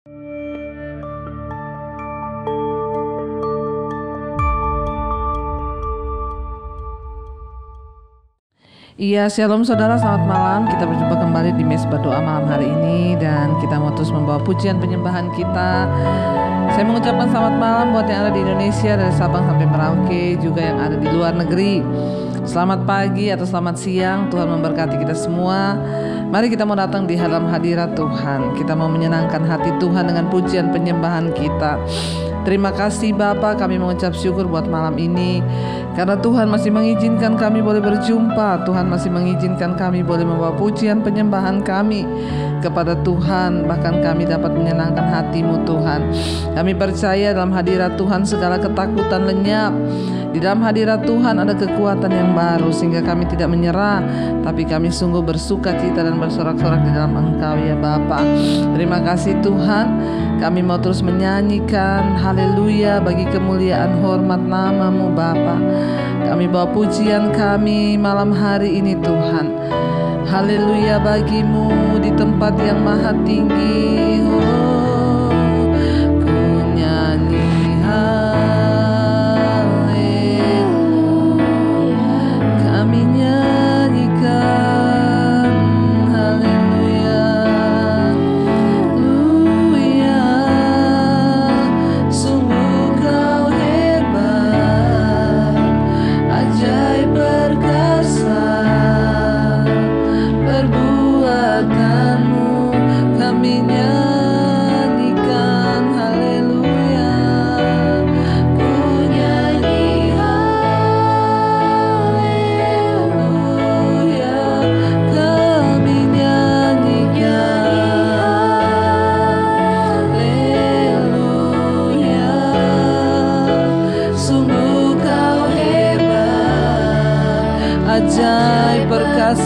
Iya, shalom saudara, selamat malam. Kita berjumpa kembali di Mezbah Doa malam hari ini, dan kita mau terus membawa pujian penyembahan kita. Saya mengucapkan selamat malam buat yang ada di Indonesia, dari Sabang sampai Merauke, juga yang ada di luar negeri. Selamat pagi atau selamat siang, Tuhan memberkati kita semua. Mari kita mau datang di dalam hadirat Tuhan. Kita mau menyenangkan hati Tuhan dengan pujian penyembahan kita. Terima kasih Bapa, kami mengucap syukur buat malam ini, karena Tuhan masih mengizinkan kami boleh berjumpa. Tuhan masih mengizinkan kami boleh membawa pujian penyembahan kami kepada Tuhan. Bahkan kami dapat menyenangkan hati-Mu Tuhan. Kami percaya dalam hadirat Tuhan segala ketakutan lenyap. Di dalam hadirat Tuhan ada kekuatan yang baru, sehingga kami tidak menyerah, tapi kami sungguh bersuka cita dan bersorak-sorak di dalam Engkau ya Bapa. Terima kasih Tuhan. Kami mau terus menyanyikan haleluya bagi kemuliaan hormat nama-Mu Bapa. Kami bawa pujian kami malam hari ini Tuhan. Haleluya bagi-Mu di tempat yang maha tinggi.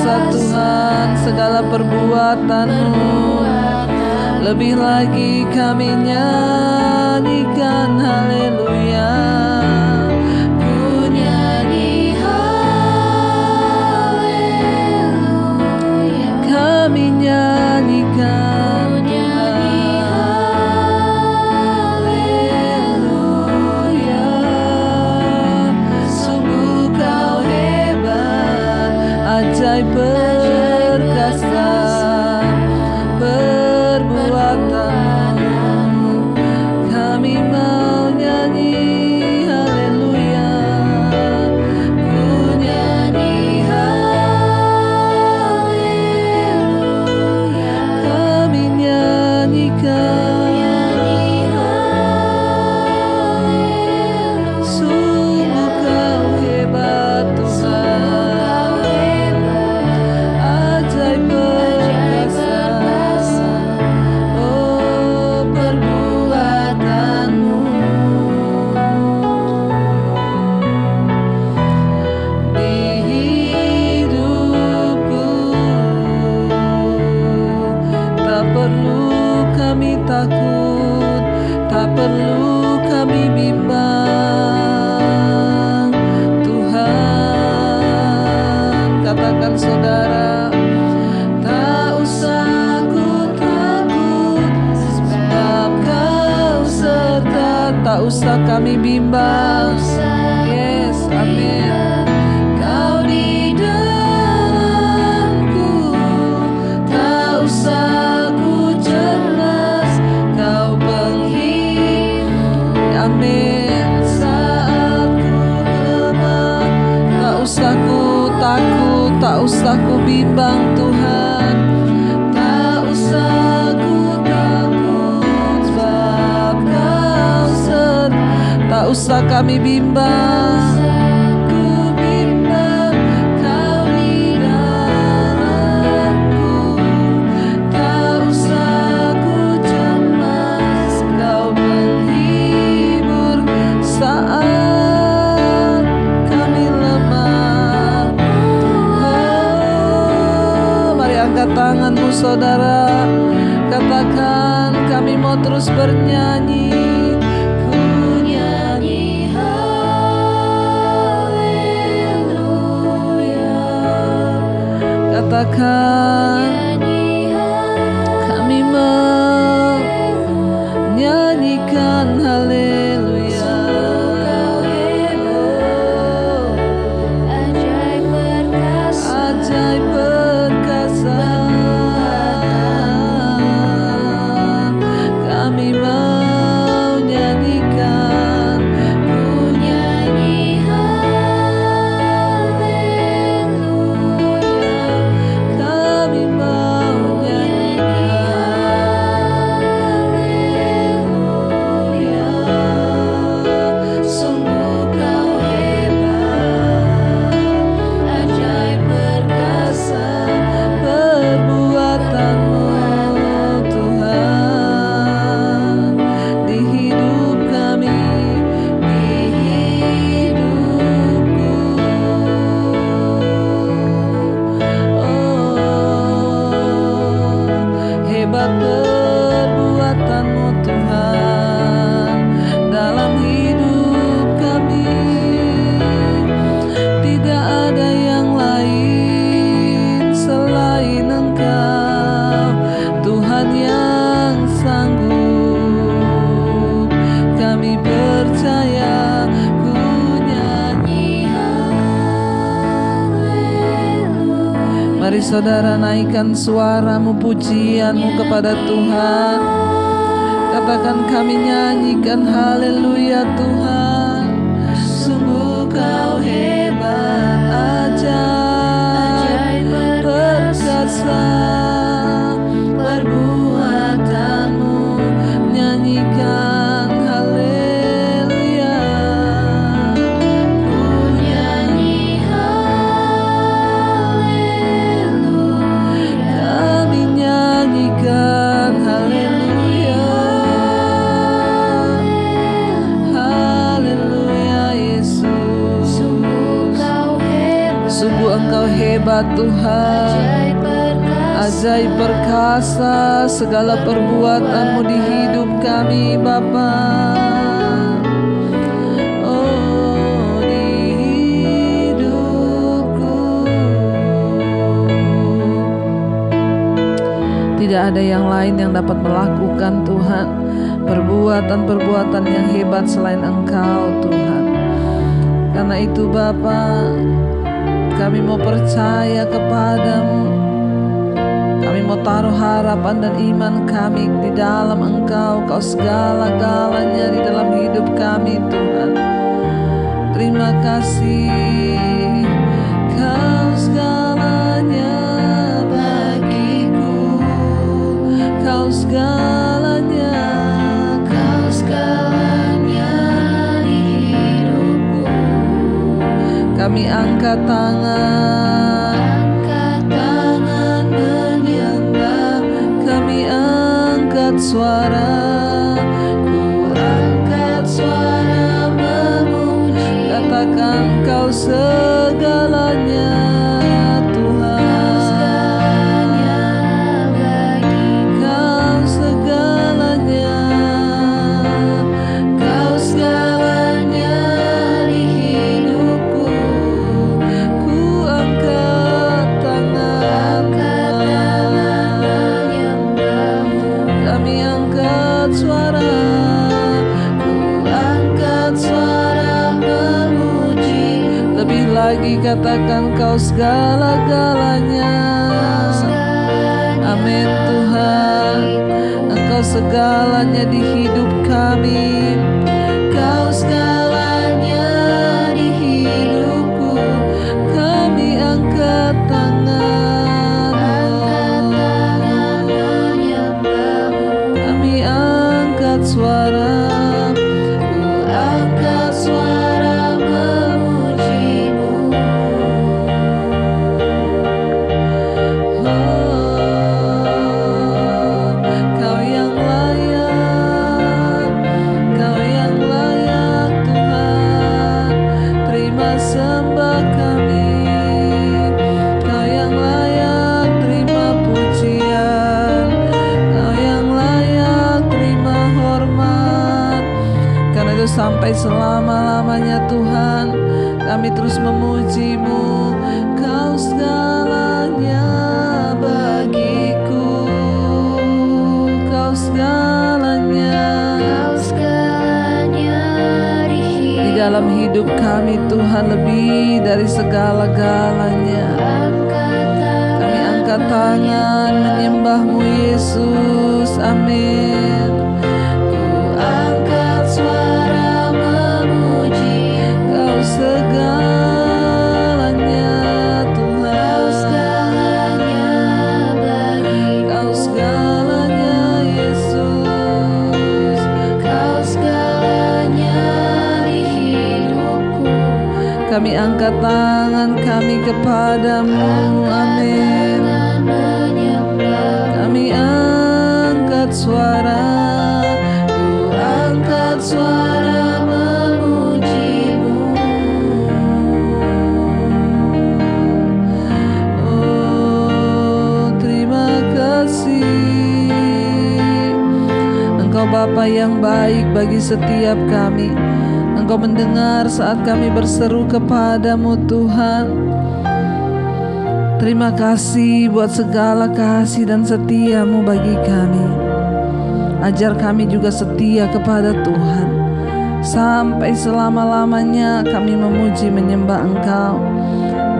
Tuhan, segala perbuatan-Mu, lebih lagi kami nyanyikan haleluya. Ku nyanyi haleluya, kami nyanyikan haleluya. Sungguh Kau hebat, ajaib perkasa perbuatan-Mu. Kami mau nyanyi haleluya. Ku nyanyi haleluya, kami nyanyikan sungguh Kau hebat Tuhan, ajaib perkasa, oh perbuatan-Mu. Di hidupku tak perlu kami takut, tak perlu kami bimbang. Tuhan, katakan saudara, tak usah ku takut, sebab Kau serta. Tak usah kami bimbang. Yes, amin. Kau di dalamku, tak usah ku cemas. Kau penghibur, amin. Saat ku lemah, tak usah ku takut, tak usah ku bimbang Tuhan. Tak usah ku takut, sebab Kau serta. Tak usah kami bimbang. Ku bimbang, Kau di dalamku, tak usah ku cemas. Kau menghibur saat kami lemah. Oh, mari angkat tanganmu saudara, katakan kami mau terus bernyanyi. Ku nyanyi haleluya, katakan kami mau saudara naikkan suaramu, pujianmu kepada Tuhan. Katakan kami nyanyikan haleluya Tuhan. Sungguh kau hebat, ajaib, perkasa perbuatanmu, nyanyikan haleluya. Ku nyanyi haleluya, kami nyanyikan haleluya. Haleluya Yesus. Sungguh Engkau hebat Tuhan, ajaib perkasa segala perbuatanmu di hidup kami Bapa. Oh, di hidupku tidak ada yang lain yang dapat melakukan Tuhan perbuatan-perbuatan yang hebat selain Engkau Tuhan. Karena itu Bapa, kami mau percaya kepadamu. Kami mau taruh harapan dan iman kami di dalam Engkau. Kau segala-galanya di dalam hidup kami Tuhan. Terima kasih. Kau segalanya bagiku. Kau segalanya. Kau segalanya di hidupku. Kami angkat tangan. Suara, ku angkat suara memuji. Katakan kau segalanya Tuhan. Kau segalanya, kau segalanya di hidupku. Ku angkat tangan. Kami angkat suara, ku angkat suara memuji. Lebih lagi katakan kau segala-galanya. Amin Tuhan, Engkau segalanya di hidup kami. Kau segalanya di hidupku. Kami angkat tangan. Suara, ku angkat suara memuji-Mu. Oh, Kau yang layak, Kau yang layak Tuhan. Terima sembah kami. Kau yang layak terima pujian. Kau yang layak terima hormat. Karena itu sampai selama-lamanya Tuhan, kami terus memuji-Mu. Kau segalanya bagiku. Kau segalanya. Kau segalanya di dalam hidup kami Tuhan, lebih dari segala-galanya. Kami angkat tangan menyembah-Mu Yesus. Amin. Ku angkat suara memuji. Kau segalanya Tuhan. Kau segalanya bagi. Kau segalanya Yesus. Kau segalanya di hidupku. Kami angkat tangan kami kepadamu. Amin. Kami angkat suara, ku angkat suara memuji-Mu. Oh, terima kasih. Engkau Bapa yang baik bagi setiap kami. Engkau mendengar saat kami berseru kepadamu Tuhan. Terima kasih buat segala kasih dan setia-Mu bagi kami. Ajar kami juga setia kepada Tuhan. Sampai selama-lamanya kami memuji menyembah Engkau.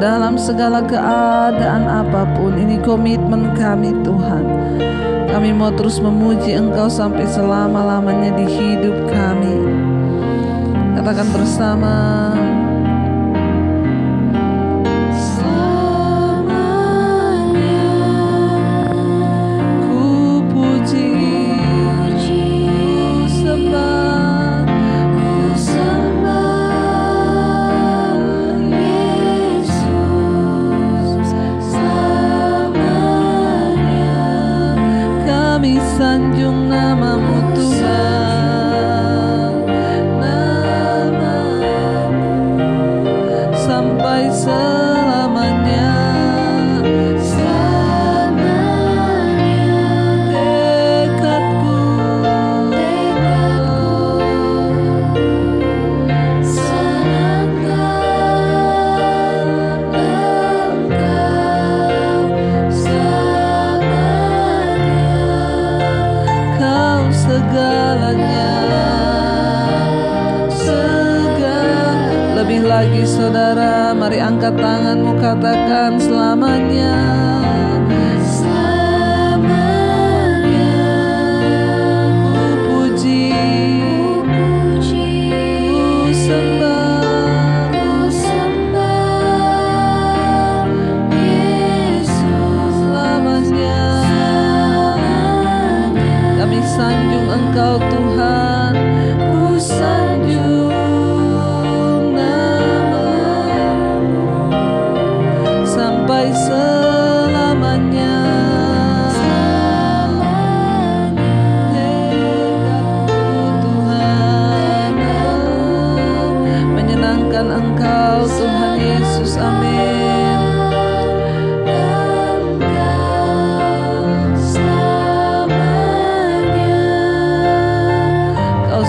dalam segala keadaan apapun. Ini komitmen kami Tuhan. Kami mau terus memuji Engkau sampai selama-lamanya di hidup kami. Katakan bersama. Sanjung namamu Tuhan, namamu sampai selamanya, selamanya. Dekatku, senangkan Engkau segalanya, lebih lagi saudara, mari angkat tanganmu, katakan selamanya, selamanya. Ku puji, ku sembah, Yesus selamanya. Kami sanjung Engkau Tuhan, ku sanjung namamu sampai selamanya. Dekatku Tuhan, menyenangkan Engkau Tuhan Yesus, amin.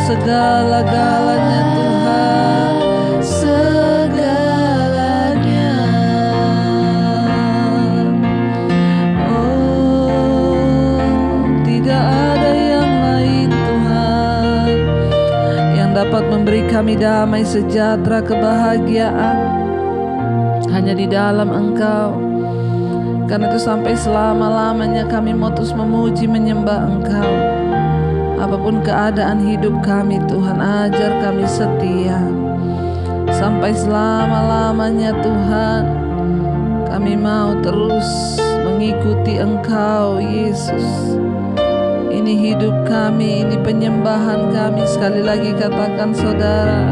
Segala-galanya Tuhan, segalanya. Oh, tidak ada yang lain Tuhan yang dapat memberi kami damai sejahtera, kebahagiaan, hanya di dalam Engkau. Karena itu sampai selama-lamanya kami mau terus memuji, menyembah Engkau. Apapun keadaan hidup kami Tuhan, ajar kami setia sampai selama-lamanya Tuhan. Kami mau terus mengikuti Engkau Yesus. Ini hidup kami, ini penyembahan kami. Sekali lagi katakan saudara,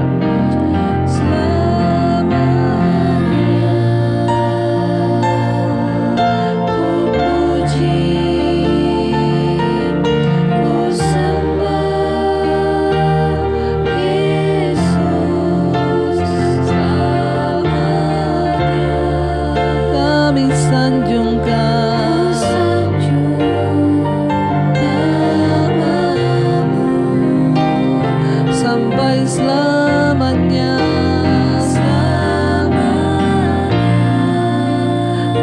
selamanya,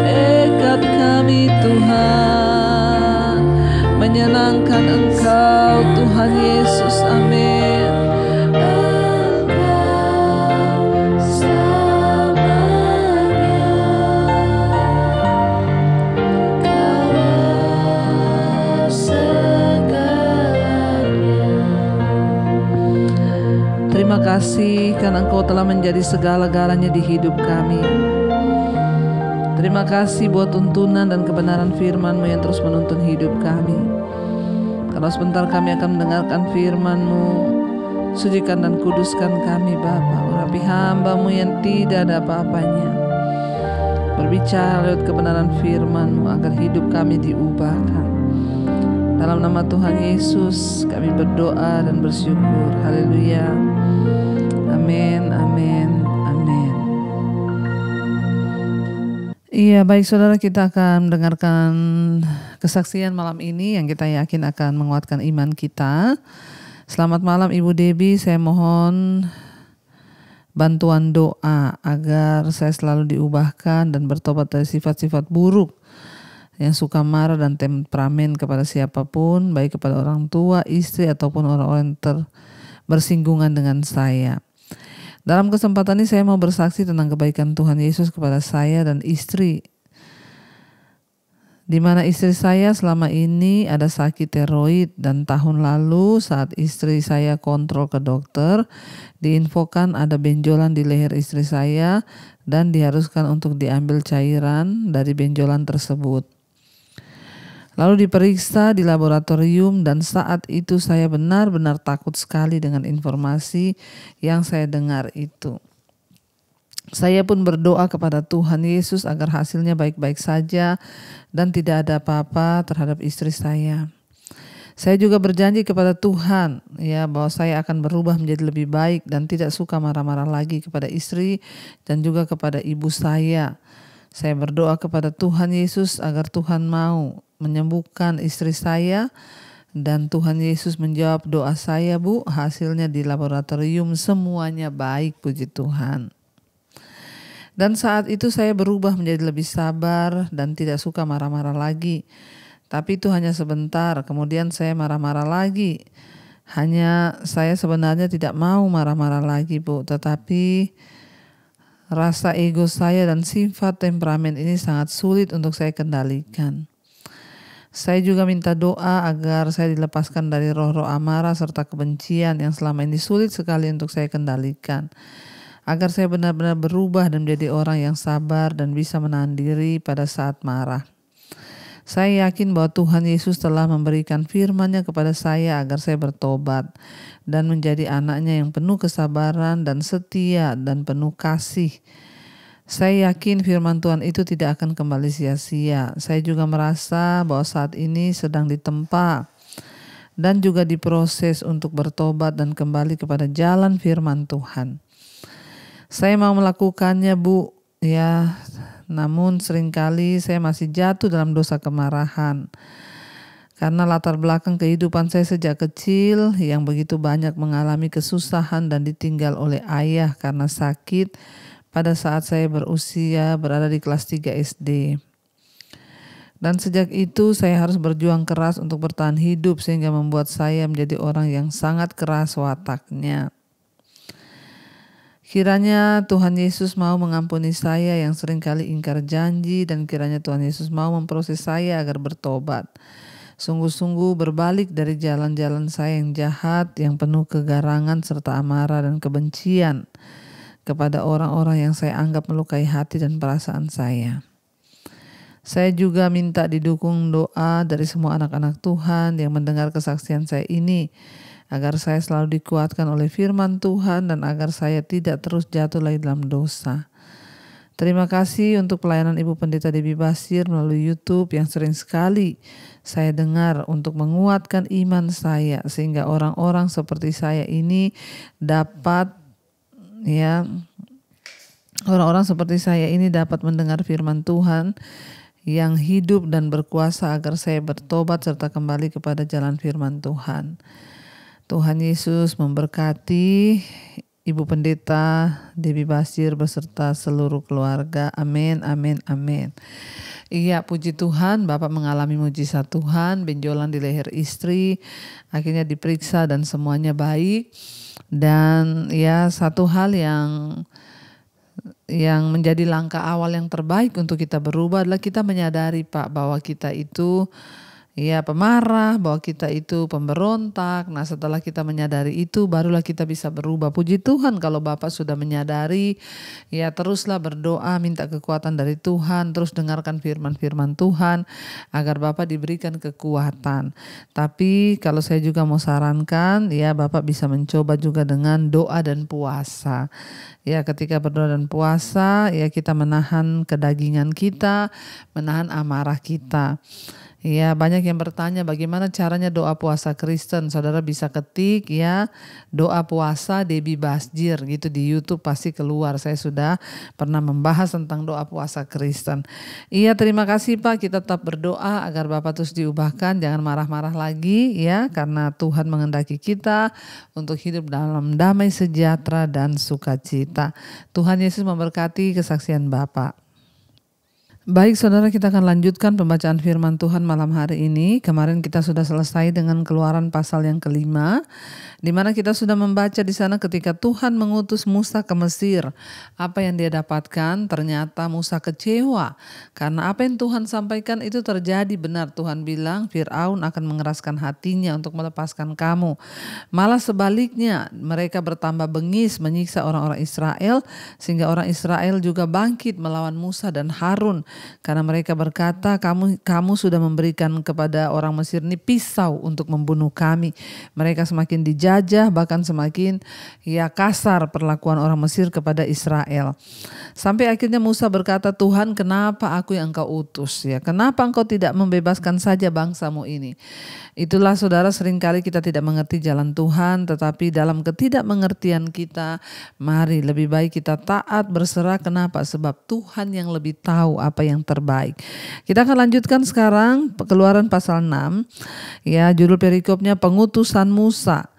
dekat kami Tuhan, menyenangkan Engkau Tuhan Yesus, amin. Terima kasih karena Engkau telah menjadi segala-galanya di hidup kami. Terima kasih buat tuntunan dan kebenaran firman-Mu yang terus menuntun hidup kami. Kalau sebentar kami akan mendengarkan firman-Mu, sucikan dan kuduskan kami Bapa. Urapi hamba-Mu yang tidak ada apa-apanya. Berbicara lewat kebenaran firman-Mu agar hidup kami diubahkan. Dalam nama Tuhan Yesus kami berdoa dan bersyukur. Haleluya. Amin, amin, amin. Iya, baik saudara, kita akan mendengarkan kesaksian malam ini yang kita yakin akan menguatkan iman kita. Selamat malam Ibu Debbie, saya mohon bantuan doa agar saya selalu diubahkan dan bertobat dari sifat-sifat buruk yang suka marah dan temperamen kepada siapapun, baik kepada orang tua, istri, ataupun orang-orang yang bersinggungan dengan saya. Dalam kesempatan ini saya mau bersaksi tentang kebaikan Tuhan Yesus kepada saya dan istri, di mana istri saya selama ini ada sakit tiroid, dan tahun lalu saat istri saya kontrol ke dokter, diinfokan ada benjolan di leher istri saya dan diharuskan untuk diambil cairan dari benjolan tersebut. Lalu diperiksa di laboratorium, dan saat itu saya benar-benar takut sekali dengan informasi yang saya dengar itu. Saya pun berdoa kepada Tuhan Yesus agar hasilnya baik-baik saja dan tidak ada apa-apa terhadap istri saya. Saya juga berjanji kepada Tuhan bahwa saya akan berubah menjadi lebih baik dan tidak suka marah-marah lagi kepada istri dan juga kepada ibu saya. Saya berdoa kepada Tuhan Yesus agar Tuhan mau menyembuhkan istri saya, dan Tuhan Yesus menjawab doa saya, Bu. Hasilnya di laboratorium semuanya baik, puji Tuhan. Dan saat itu saya berubah menjadi lebih sabar dan tidak suka marah-marah lagi. Tapi itu hanya sebentar, kemudian saya marah-marah lagi. Hanya saya sebenarnya tidak mau marah-marah lagi, Bu. Tetapi rasa ego saya dan sifat temperamen ini sangat sulit untuk saya kendalikan. Saya juga minta doa agar saya dilepaskan dari roh-roh amarah serta kebencian yang selama ini sulit sekali untuk saya kendalikan. Agar saya benar-benar berubah dan menjadi orang yang sabar dan bisa menahan diri pada saat marah. Saya yakin bahwa Tuhan Yesus telah memberikan firman-Nya kepada saya agar saya bertobat dan menjadi anaknya yang penuh kesabaran dan setia dan penuh kasih. Saya yakin firman Tuhan itu tidak akan kembali sia-sia. Saya juga merasa bahwa saat ini sedang ditempa dan juga diproses untuk bertobat dan kembali kepada jalan firman Tuhan. Saya mau melakukannya, Bu, namun seringkali saya masih jatuh dalam dosa kemarahan. Karena latar belakang kehidupan saya sejak kecil yang begitu banyak mengalami kesusahan dan ditinggal oleh ayah karena sakit pada saat saya berusia berada di kelas 3 SD. Dan sejak itu saya harus berjuang keras untuk bertahan hidup sehingga membuat saya menjadi orang yang sangat keras wataknya. Kiranya Tuhan Yesus mau mengampuni saya yang seringkali ingkar janji, dan kiranya Tuhan Yesus mau memproses saya agar bertobat. Sungguh-sungguh berbalik dari jalan-jalan saya yang jahat, yang penuh kegarangan serta amarah dan kebencian kepada orang-orang yang saya anggap melukai hati dan perasaan saya. Saya juga minta didukung doa dari semua anak-anak Tuhan yang mendengar kesaksian saya ini, agar saya selalu dikuatkan oleh firman Tuhan dan agar saya tidak terus jatuh lagi dalam dosa. Terima kasih untuk pelayanan Ibu Pendeta Debbie Basir melalui YouTube yang sering sekali saya dengar untuk menguatkan iman saya sehingga orang-orang seperti saya ini dapat orang-orang seperti saya ini dapat mendengar firman Tuhan yang hidup dan berkuasa agar saya bertobat serta kembali kepada jalan firman Tuhan. Tuhan Yesus memberkati Ibu Pendeta Debbie Basir beserta seluruh keluarga. Amin, amin, amin. Iya, puji Tuhan, Bapak mengalami mujizat Tuhan, benjolan di leher istri, akhirnya diperiksa dan semuanya baik. Dan satu hal yang menjadi langkah awal yang terbaik untuk kita berubah adalah kita menyadari, Pak, bahwa kita itu pemarah, bahwa kita itu pemberontak. Nah, setelah kita menyadari itu, barulah kita bisa berubah. Puji Tuhan kalau Bapak sudah menyadari, teruslah berdoa, minta kekuatan dari Tuhan, terus dengarkan firman-firman Tuhan, agar Bapak diberikan kekuatan. Tapi kalau saya juga mau sarankan, Bapak bisa mencoba juga dengan doa dan puasa. Ketika berdoa dan puasa, kita menahan kedagingan kita, menahan amarah kita. Banyak yang bertanya bagaimana caranya doa puasa Kristen. Saudara bisa ketik doa puasa Debbie Basir gitu di YouTube, pasti keluar. Saya sudah pernah membahas tentang doa puasa Kristen. Terima kasih Pak, kita tetap berdoa agar Bapak terus diubahkan, jangan marah-marah lagi karena Tuhan menghendaki kita untuk hidup dalam damai sejahtera dan sukacita. Tuhan Yesus memberkati kesaksian Bapak. Baik saudara, kita akan lanjutkan pembacaan firman Tuhan malam hari ini. Kemarin kita sudah selesai dengan Keluaran pasal yang ke-5, Di mana kita sudah membaca di sana ketika Tuhan mengutus Musa ke Mesir. Apa yang dia dapatkan? Ternyata Musa kecewa. Karena apa yang Tuhan sampaikan itu terjadi benar. Tuhan bilang Fir'aun akan mengeraskan hatinya untuk melepaskan kamu. Malah sebaliknya, mereka bertambah bengis menyiksa orang-orang Israel. Sehingga orang Israel juga bangkit melawan Musa dan Harun. Karena mereka berkata, kamu sudah memberikan kepada orang Mesir ini pisau untuk membunuh kami. Mereka semakin dijajah, bahkan semakin kasar perlakuan orang Mesir kepada Israel. Sampai akhirnya Musa berkata, Tuhan, kenapa aku yang engkau utus? Kenapa engkau tidak membebaskan saja bangsamu ini? Itulah saudara, seringkali kita tidak mengerti jalan Tuhan, tetapi dalam ketidakmengertian kita, mari lebih baik kita taat berserah. Kenapa? Sebab Tuhan yang lebih tahu apa yang terbaik. Kita akan lanjutkan sekarang Keluaran pasal 6. Judul perikopnya pengutusan Musa.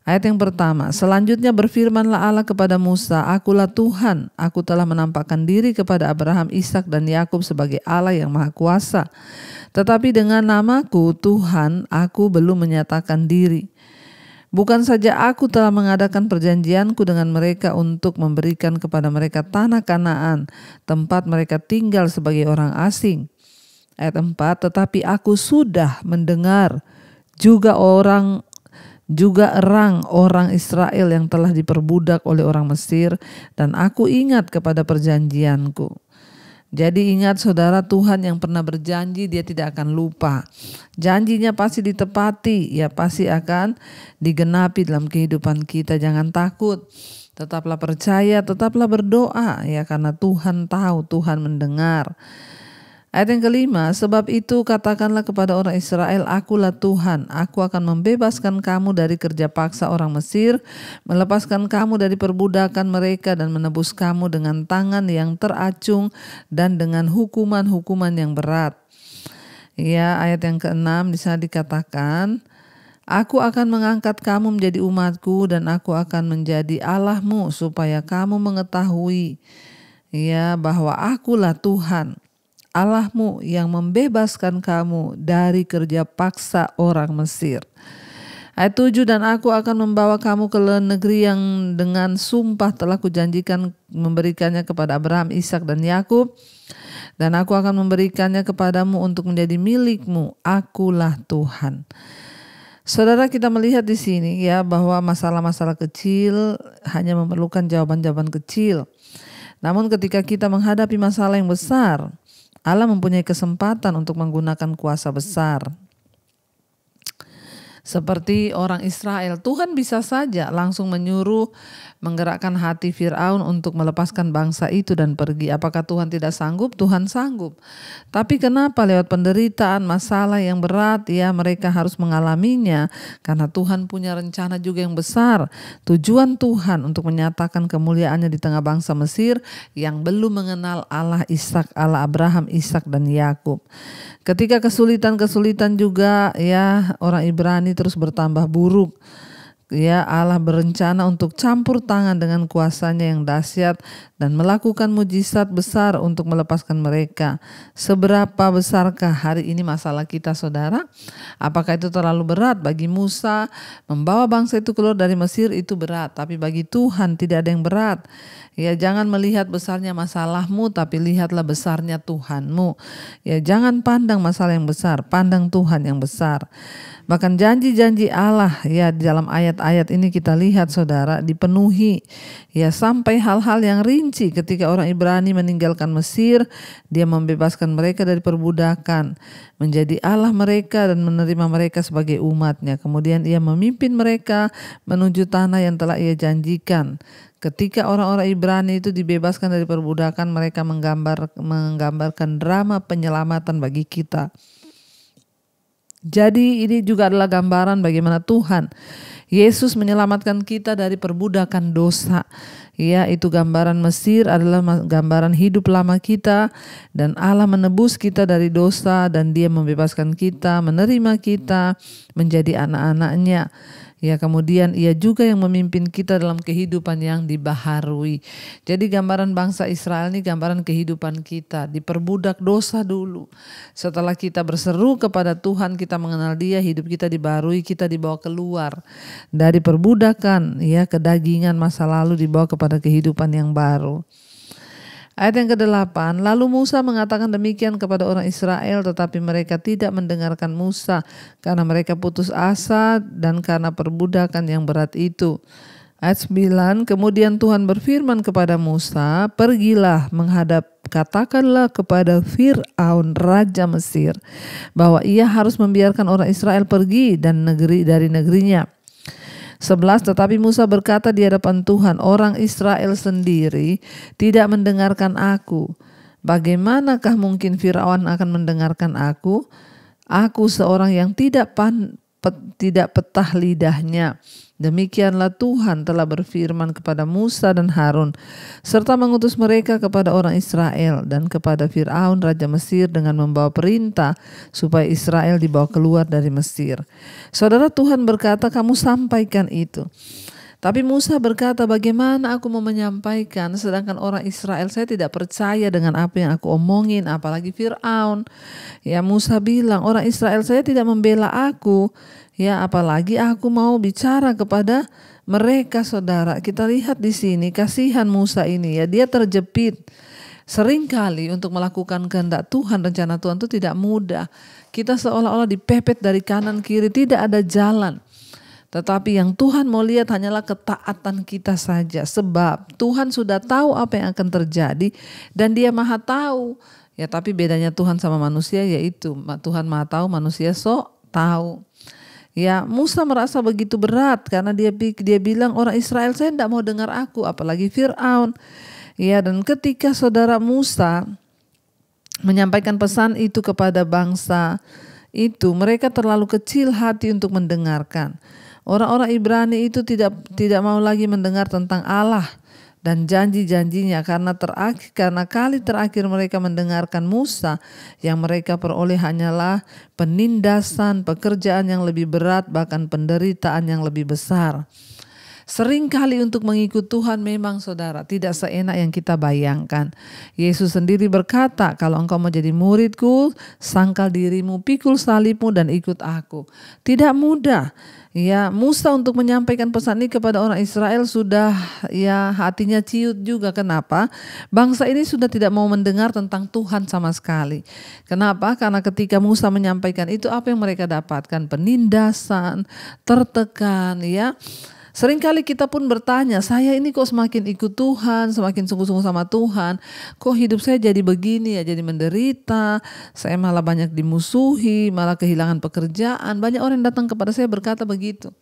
Ayat yang pertama, selanjutnya berfirmanlah Allah kepada Musa, akulah Tuhan, aku telah menampakkan diri kepada Abraham, Ishak dan Yakub sebagai Allah yang Maha Kuasa. Tetapi dengan namaku Tuhan, aku belum menyatakan diri. Bukan saja aku telah mengadakan perjanjianku dengan mereka untuk memberikan kepada mereka tanah Kanaan, tempat mereka tinggal sebagai orang asing. Ayat 4, tetapi aku sudah mendengar juga erang orang Israel yang telah diperbudak oleh orang Mesir, dan aku ingat kepada perjanjianku. Jadi ingat saudara, Tuhan yang pernah berjanji dia tidak akan lupa. Janjinya pasti ditepati, pasti akan digenapi dalam kehidupan kita. Jangan takut, tetaplah percaya, tetaplah berdoa karena Tuhan tahu, Tuhan mendengar. Ayat yang kelima, sebab itu katakanlah kepada orang Israel, akulah Tuhan, aku akan membebaskan kamu dari kerja paksa orang Mesir, melepaskan kamu dari perbudakan mereka dan menebus kamu dengan tangan yang teracung dan dengan hukuman-hukuman yang berat. Ayat yang keenam di sana dikatakan, aku akan mengangkat kamu menjadi umatku dan aku akan menjadi Allahmu supaya kamu mengetahui bahwa akulah Tuhan Allahmu yang membebaskan kamu dari kerja paksa orang Mesir. Ayat 7, dan aku akan membawa kamu ke negeri yang dengan sumpah telah kujanjikan memberikannya kepada Abraham, Ishak dan Yakub, dan aku akan memberikannya kepadamu untuk menjadi milikmu. Akulah Tuhan. Saudara, kita melihat di sini bahwa masalah-masalah kecil hanya memerlukan jawaban-jawaban kecil. Namun ketika kita menghadapi masalah yang besar, Allah mempunyai kesempatan untuk menggunakan kuasa besar. Seperti orang Israel, Tuhan bisa saja langsung menyuruh menggerakkan hati Fir'aun untuk melepaskan bangsa itu dan pergi. Apakah Tuhan tidak sanggup? Tuhan sanggup. Tapi kenapa lewat penderitaan, masalah yang berat, mereka harus mengalaminya? Karena Tuhan punya rencana juga yang besar. Tujuan Tuhan untuk menyatakan kemuliaannya di tengah bangsa Mesir yang belum mengenal Allah Ishak, Allah Abraham, Ishak dan Yakub. Ketika kesulitan-kesulitan juga orang Ibrani terus bertambah buruk. Allah berencana untuk campur tangan dengan kuasanya yang dahsyat dan melakukan mujizat besar untuk melepaskan mereka. Seberapa besarkah hari ini masalah kita, saudara? Apakah itu terlalu berat? Bagi Musa membawa bangsa itu keluar dari Mesir itu berat, tapi bagi Tuhan tidak ada yang berat. Jangan melihat besarnya masalahmu, tapi lihatlah besarnya Tuhanmu. Jangan pandang masalah yang besar, pandang Tuhan yang besar. Bahkan janji-janji Allah di dalam ayat-ayat ini kita lihat saudara dipenuhi sampai hal-hal yang rinci. Ketika orang Ibrani meninggalkan Mesir, dia membebaskan mereka dari perbudakan, menjadi Allah mereka dan menerima mereka sebagai umatnya. Kemudian ia memimpin mereka menuju tanah yang telah ia janjikan. Ketika orang-orang Ibrani itu dibebaskan dari perbudakan, mereka menggambarkan drama penyelamatan bagi kita. Jadi ini juga adalah gambaran bagaimana Tuhan Yesus menyelamatkan kita dari perbudakan dosa. Itu gambaran Mesir adalah gambaran hidup lama kita, dan Allah menebus kita dari dosa dan Dia membebaskan kita, menerima kita menjadi anak-anaknya. Ya, kemudian ia juga yang memimpin kita dalam kehidupan yang dibaharui. Jadi gambaran bangsa Israel ini gambaran kehidupan kita. Diperbudak dosa dulu. Setelah kita berseru kepada Tuhan, kita mengenal Dia, hidup kita dibaharui, kita dibawa keluar dari perbudakan, ya, kedagingan masa lalu, dibawa kepada kehidupan yang baru. Ayat yang ke-8, lalu Musa mengatakan demikian kepada orang Israel, tetapi mereka tidak mendengarkan Musa karena mereka putus asa dan karena perbudakan yang berat itu. Ayat 9, kemudian Tuhan berfirman kepada Musa, pergilah menghadap, katakanlah kepada Fir'aun raja Mesir bahwa ia harus membiarkan orang Israel pergi dari negerinya. 11, tetapi Musa berkata di hadapan Tuhan, orang Israel sendiri tidak mendengarkan aku. Bagaimanakah mungkin Firaun akan mendengarkan aku? Aku seorang yang tidak petah lidahnya. Demikianlah Tuhan telah berfirman kepada Musa dan Harun, serta mengutus mereka kepada orang Israel dan kepada Fir'aun raja Mesir dengan membawa perintah supaya Israel dibawa keluar dari Mesir. Saudara, Tuhan berkata, kamu sampaikan itu. Tapi Musa berkata, bagaimana aku mau menyampaikan sedangkan orang Israel, saya tidak percaya dengan apa yang aku omongin, apalagi Fir'aun. Ya, Musa bilang, orang Israel saya tidak membela aku. Ya, apalagi aku mau bicara kepada mereka, saudara. Kita lihat di sini kasihan Musa ini, ya, dia terjepit. Seringkali untuk melakukan kehendak Tuhan, rencana Tuhan itu tidak mudah. Kita seolah-olah dipepet dari kanan kiri, tidak ada jalan. Tetapi yang Tuhan mau lihat hanyalah ketaatan kita saja. Sebab Tuhan sudah tahu apa yang akan terjadi dan Dia Maha tahu. Ya, tapi bedanya Tuhan sama manusia yaitu Tuhan Maha tahu, manusia sok tahu. Ya, Musa merasa begitu berat karena dia bilang orang Israel saya tidak mau dengar aku, apalagi Fir'aun. Ya, dan ketika saudara Musa menyampaikan pesan itu kepada bangsa itu, mereka terlalu kecil hati untuk mendengarkan. Orang-orang Ibrani itu tidak mau lagi mendengar tentang Allah dan janji-janjinya karena kali terakhir mereka mendengarkan Musa, yang mereka peroleh hanyalah penindasan, pekerjaan yang lebih berat, bahkan penderitaan yang lebih besar. Seringkali untuk mengikut Tuhan memang saudara tidak seenak yang kita bayangkan. Yesus sendiri berkata, kalau engkau mau jadi muridku, sangkal dirimu, pikul salibmu dan ikut aku. Tidak mudah. Ya, Musa untuk menyampaikan pesan ini kepada orang Israel sudah, ya, hatinya ciut juga. Kenapa? Bangsa ini sudah tidak mau mendengar tentang Tuhan sama sekali. Kenapa? Karena ketika Musa menyampaikan itu, apa yang mereka dapatkan? Penindasan, tertekan, ya. Seringkali kita pun bertanya, saya ini kok semakin ikut Tuhan, semakin sungguh-sungguh sama Tuhan, kok hidup saya jadi begini ya, jadi menderita, saya malah banyak dimusuhi, malah kehilangan pekerjaan. Banyak orang yang datang kepada saya berkata begitu.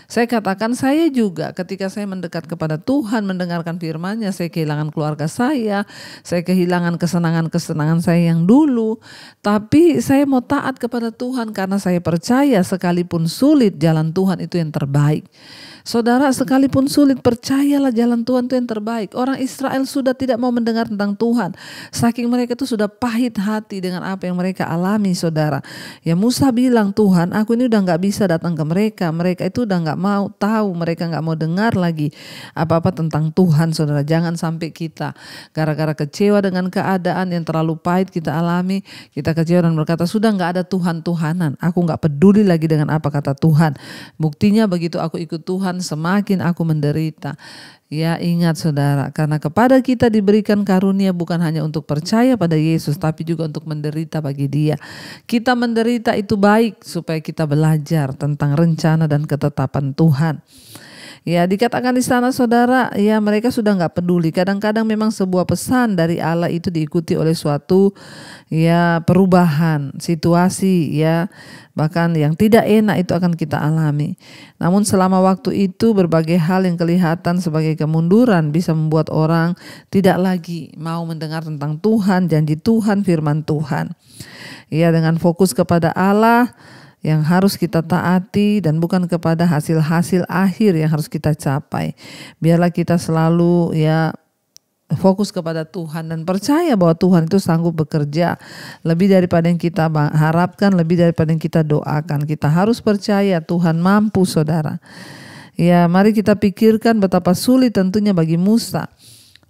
Saya katakan, saya juga ketika saya mendekat kepada Tuhan, mendengarkan firman-Nya, saya kehilangan keluarga saya kehilangan kesenangan-kesenangan saya yang dulu. Tapi saya mau taat kepada Tuhan karena saya percaya sekalipun sulit, jalan Tuhan itu yang terbaik. Saudara, sekalipun sulit, percayalah jalan Tuhan itu yang terbaik. Orang Israel sudah tidak mau mendengar tentang Tuhan. Saking mereka itu sudah pahit hati dengan apa yang mereka alami, saudara. Ya, Musa bilang, Tuhan, aku ini udah gak bisa datang ke mereka. Mereka itu udah gak mau tahu, mereka gak mau dengar lagi apa-apa tentang Tuhan, saudara. Jangan sampai kita gara-gara kecewa dengan keadaan yang terlalu pahit kita alami, kita kecewa dan berkata, sudah gak ada Tuhan-Tuhanan. Aku gak peduli lagi dengan apa kata Tuhan. Buktinya begitu aku ikut Tuhan, semakin aku menderita. Ya, ingat saudara, karena kepada kita diberikan karunia bukan hanya untuk percaya pada Yesus, tapi juga untuk menderita bagi Dia. Kita menderita itu baik supaya kita belajar tentang rencana dan ketetapan Tuhan. Ya, dikatakan di sana saudara, ya, mereka sudah gak peduli. Kadang-kadang memang sebuah pesan dari Allah itu diikuti oleh suatu, ya, perubahan situasi, ya, bahkan yang tidak enak itu akan kita alami. Namun selama waktu itu berbagai hal yang kelihatan sebagai kemunduran bisa membuat orang tidak lagi mau mendengar tentang Tuhan, janji Tuhan, firman Tuhan. Ya, dengan fokus kepada Allah yang harus kita taati dan bukan kepada hasil-hasil akhir yang harus kita capai. Biarlah kita selalu, ya, fokus kepada Tuhan dan percaya bahwa Tuhan itu sanggup bekerja lebih daripada yang kita harapkan, lebih daripada yang kita doakan. Kita harus percaya Tuhan mampu, saudara. Ya, mari kita pikirkan betapa sulit tentunya bagi Musa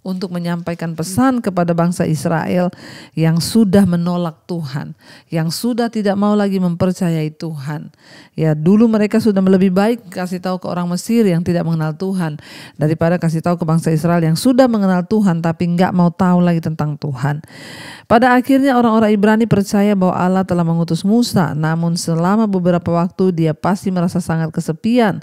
untuk menyampaikan pesan kepada bangsa Israel yang sudah menolak Tuhan, yang sudah tidak mau lagi mempercayai Tuhan. Ya, dulu mereka sudah lebih baik kasih tahu ke orang Mesir yang tidak mengenal Tuhan daripada kasih tahu ke bangsa Israel yang sudah mengenal Tuhan tapi nggak mau tahu lagi tentang Tuhan. Pada akhirnya orang-orang Ibrani percaya bahwa Allah telah mengutus Musa, namun selama beberapa waktu dia pasti merasa sangat kesepian.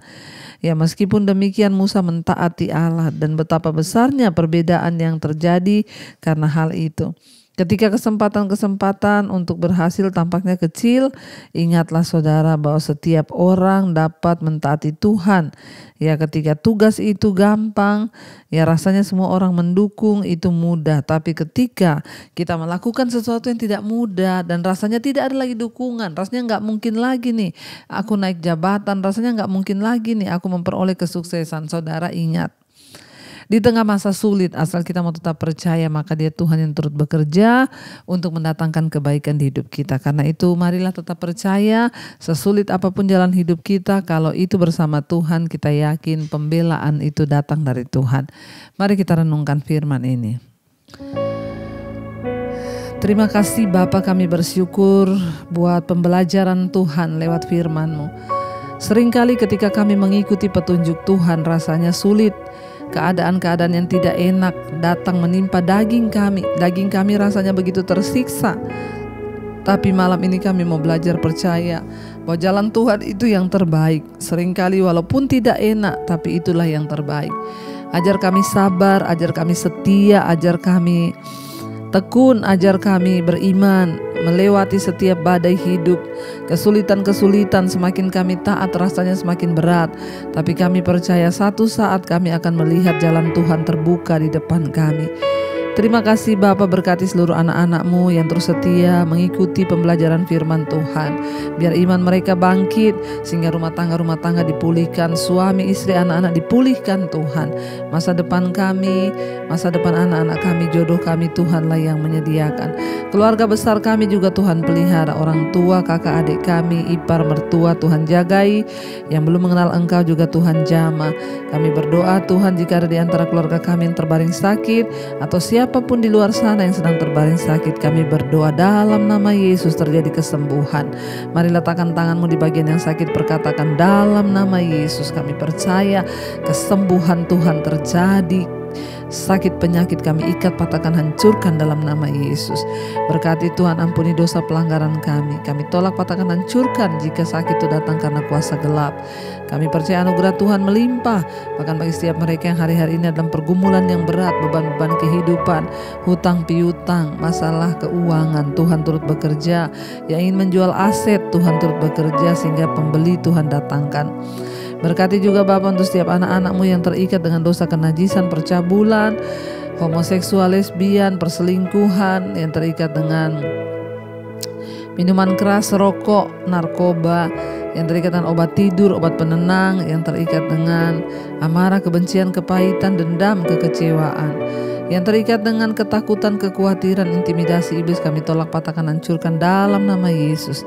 Ya, meskipun demikian Musa mentaati Allah dan betapa besarnya perbedaan yang terjadi karena hal itu. Ketika kesempatan-kesempatan untuk berhasil tampaknya kecil, ingatlah saudara bahwa setiap orang dapat mentaati Tuhan. Ya, ketika tugas itu gampang, ya rasanya semua orang mendukung, itu mudah. Tapi ketika kita melakukan sesuatu yang tidak mudah dan rasanya tidak ada lagi dukungan, rasanya nggak mungkin lagi nih aku naik jabatan, rasanya nggak mungkin lagi nih aku memperoleh kesuksesan. Saudara ingat, di tengah masa sulit, asal kita mau tetap percaya, maka Dia Tuhan yang turut bekerja untuk mendatangkan kebaikan di hidup kita. Karena itu marilah tetap percaya, sesulit apapun jalan hidup kita, kalau itu bersama Tuhan, kita yakin pembelaan itu datang dari Tuhan. Mari kita renungkan firman ini. Terima kasih Bapa, kami bersyukur buat pembelajaran Tuhan lewat firman-Mu. Seringkali ketika kami mengikuti petunjuk Tuhan rasanya sulit. Keadaan-keadaan yang tidak enak datang menimpa daging kami. Daging kami rasanya begitu tersiksa. Tapi malam ini kami mau belajar percaya bahwa jalan Tuhan itu yang terbaik. Seringkali walaupun tidak enak, tapi itulah yang terbaik. Ajar kami sabar, ajar kami setia, ajar kami tekun, ajar kami beriman, melewati setiap badai hidup. Kesulitan-kesulitan semakin kami taat rasanya semakin berat. Tapi kami percaya satu saat kami akan melihat jalan Tuhan terbuka di depan kami. Terima kasih Bapa, berkati seluruh anak-anak-Mu yang terus setia mengikuti pembelajaran firman Tuhan. Biar iman mereka bangkit sehingga rumah tangga dipulihkan, suami, istri, anak-anak dipulihkan Tuhan. Masa depan kami, masa depan anak-anak kami, jodoh kami Tuhanlah yang menyediakan. Keluarga besar kami juga Tuhan pelihara, orang tua, kakak adik kami, ipar, mertua Tuhan jagai. Yang belum mengenal Engkau juga Tuhan jamah. Kami berdoa Tuhan, jika ada di antara keluarga kami yang terbaring sakit atau siapapun di luar sana yang sedang terbaring sakit, kami berdoa dalam nama Yesus terjadi kesembuhan. Mari letakkan tanganmu di bagian yang sakit, perkatakan dalam nama Yesus kami percaya kesembuhan Tuhan terjadi. Sakit penyakit kami ikat, patahkan, hancurkan dalam nama Yesus. Berkati Tuhan, ampuni dosa pelanggaran kami. Kami tolak, patahkan, hancurkan jika sakit itu datang karena kuasa gelap. Kami percaya anugerah Tuhan melimpah bahkan bagi setiap mereka yang hari-hari ini dalam pergumulan yang berat, beban-beban kehidupan, hutang piutang, masalah keuangan. Tuhan turut bekerja. Yang ingin menjual aset, Tuhan turut bekerja sehingga pembeli Tuhan datangkan. Berkati juga Bapa untuk setiap anak-anak-Mu yang terikat dengan dosa kenajisan, percabulan, homoseksual, lesbian, perselingkuhan, yang terikat dengan minuman keras, rokok, narkoba, yang terikat dengan obat tidur, obat penenang, yang terikat dengan amarah, kebencian, kepahitan, dendam, kekecewaan, yang terikat dengan ketakutan, kekhawatiran, intimidasi iblis, kami tolak, patahkan, hancurkan dalam nama Yesus.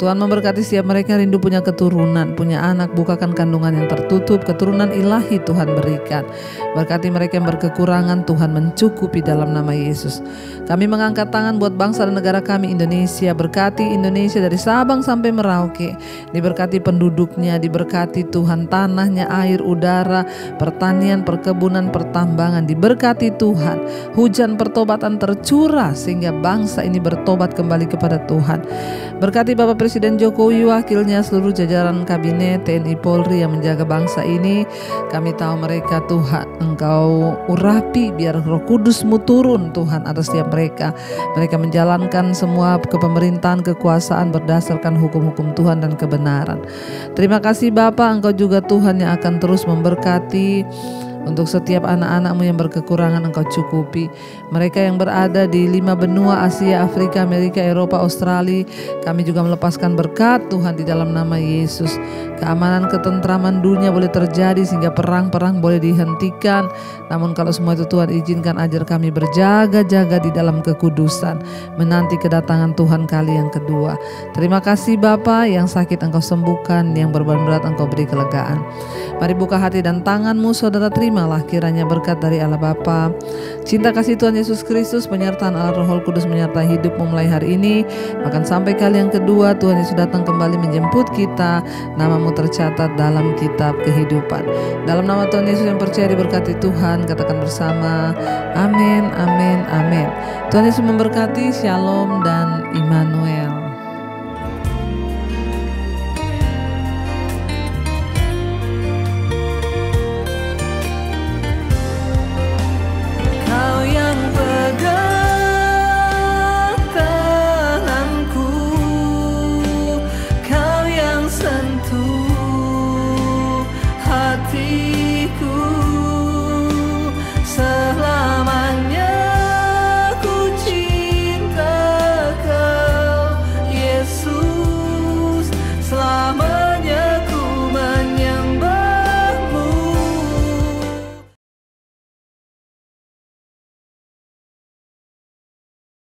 Tuhan memberkati setiap mereka yang rindu punya keturunan, punya anak, bukakan kandungan yang tertutup, keturunan ilahi Tuhan berikan. Berkati mereka yang berkekurangan, Tuhan mencukupi dalam nama Yesus. Kami mengangkat tangan buat bangsa dan negara kami Indonesia. Berkati Indonesia dari Sabang sampai Merauke. Diberkati penduduknya, diberkati Tuhan tanahnya, air, udara, pertanian, perkebunan, pertambangan. Diberkati Tuhan, hujan pertobatan tercurah sehingga bangsa ini bertobat kembali kepada Tuhan. Berkati Bapak Presiden Jokowi, wakilnya, seluruh jajaran kabinet, TNI, Polri yang menjaga bangsa ini. Kami tahu mereka Tuhan, Engkau urapi, biar Roh Kudus-Mu turun Tuhan atas setiap mereka. Mereka menjalankan semua kepemerintahan, kekuasaan berdasarkan hukum-hukum Tuhan dan kebenaran. Terima kasih Bapa, Engkau juga Tuhan yang akan terus memberkati Untuk setiap anak-anak-Mu yang berkekurangan Engkau cukupi. Mereka yang berada di 5 benua Asia, Afrika, Amerika, Eropa, Australia, kami juga melepaskan berkat Tuhan di dalam nama Yesus. Keamanan, ketentraman dunia boleh terjadi sehingga perang-perang boleh dihentikan. Namun kalau semua itu Tuhan izinkan, ajar kami berjaga-jaga di dalam kekudusan, menanti kedatangan Tuhan kali yang kedua. Terima kasih Bapa, yang sakit Engkau sembuhkan, yang beban berat Engkau beri kelegaan. Mari buka hati dan tangan-Mu, saudara, terimalah kiranya berkat dari Allah Bapa, cinta kasih Tuhan Yesus Kristus, penyertaan Allah Roh Kudus menyertai hidupmu mulai hari ini, bahkan sampai kali yang kedua Tuhan Yesus datang kembali menjemput kita. Nama-Mu tercatat dalam kitab kehidupan. Dalam nama Tuhan Yesus yang percaya diberkati Tuhan, katakan bersama, amin, amin, amin. Tuhan Yesus memberkati. Shalom dan Immanuel. Hatiku